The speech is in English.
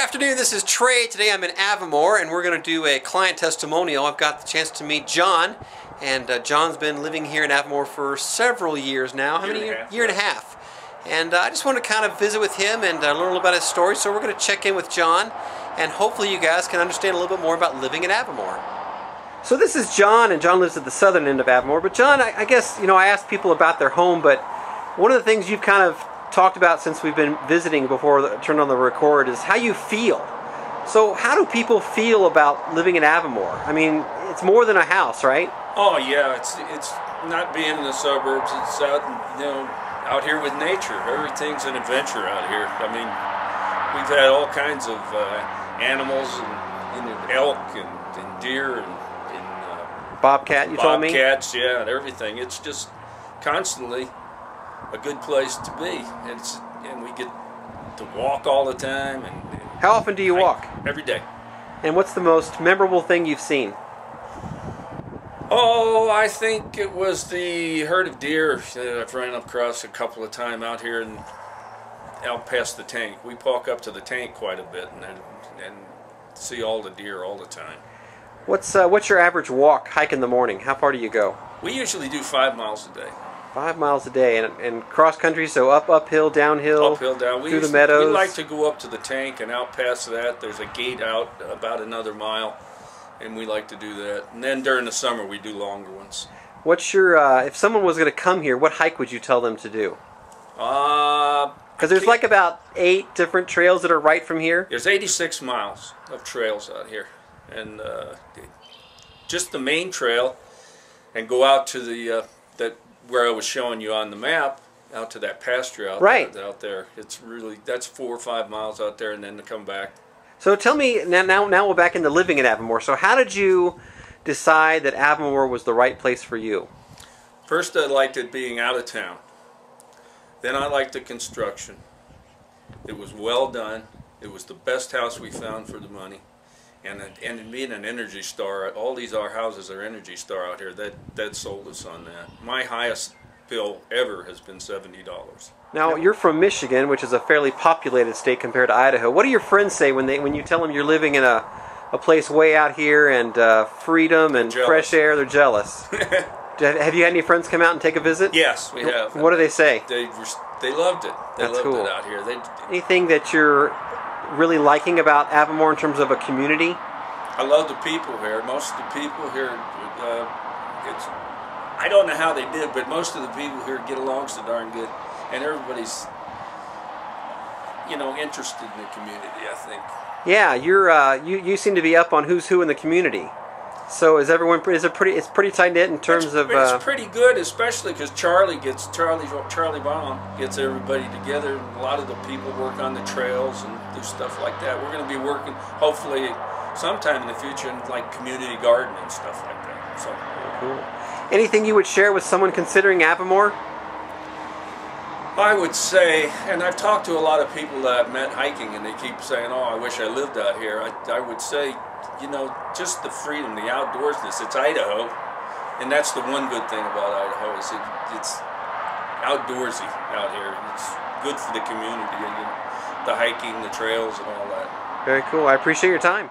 afternoon, this is Trey. Today I'm in Aviemore and we're going to do a client testimonial. I've got the chance to meet John, and John's been living here in Aviemore for several years now. How many years? Year and a half. And I just want to kind of visit with him and learn a little about his story, so we're going to check in with John and hopefully you guys can understand a little bit more about living in Aviemore. So this is John, and John lives at the southern end of Aviemore. But John, I guess, you know, I asked people about their home, but one of the things you've kind of talked about since we've been visiting before I turned on the record is how you feel. So how do people feel about living in Aviemore? I mean, it's more than a house, right? Oh yeah, it's not being in the suburbs. It's out, you know, out here with nature. Everything's an adventure out here. I mean, we've had all kinds of animals and elk and deer and bobcat. You told me. Bobcats, yeah, and everything. It's just constantly a good place to be, and we get to walk all the time. And how often do you walk? Every day. And what's the most memorable thing you've seen? Oh, I think it was the herd of deer that I've ran across a couple of times out here and out past the tank. We walk up to the tank quite a bit and see all the deer all the time. What's your average hike in the morning? How far do you go? We usually do 5 miles a day. 5 miles a day, and cross country, so uphill, downhill, uphill, down. Through the meadows. We like to go up to the tank, and out past that, there's a gate out about another mile, and we like to do that. And then during the summer, we do longer ones. What's your if someone was going to come here, what hike would you tell them to do? Because there's like about 8 different trails that are right from here. There's 86 miles of trails out here, and just the main trail, and go out to the where I was showing you on the map, out to that pasture out there. It's really, that's 4 or 5 miles out there, and then to come back. So tell me, now we're back into living in Aviemore. So how did you decide that Aviemore was the right place for you? First, I liked it being out of town. Then I liked the construction. It was well done. It was the best house we found for the money. And being an Energy Star, all these our houses are Energy Star out here. That sold us on that. My highest bill ever has been $70. Now you're from Michigan, which is a fairly populated state compared to Idaho. What do your friends say when you tell them you're living in a place way out here and freedom and fresh air? They're jealous. Have you had any friends come out and take a visit? Yes, we have. What do they say? They loved it. They loved cool. it out here. Anything that you're really liking about Aviemore in terms of a community? I love the people here. Most of the people here, I don't know how they did, but most of the people here get along so darn good, and everybody's, you know, interested in the community, I think. Yeah, you seem to be up on who's who in the community. So is everyone? It's pretty tight knit in terms of. It's pretty good, especially because Charlie Baum gets everybody together. And a lot of the people work on the trails and do stuff like that. We're going to be working, hopefully, sometime in the future, in like community garden and stuff like that. So cool. Anything you would share with someone considering Aviemore? I would say, and I've talked to a lot of people that I've met hiking, and they keep saying, "Oh, I wish I lived out here." I would say, you know, just the freedom, the outdoorsness. It's Idaho, and that's the one good thing about Idaho is it's outdoorsy out here. It's good for the community and the hiking, the trails, and all that. Very cool. I appreciate your time.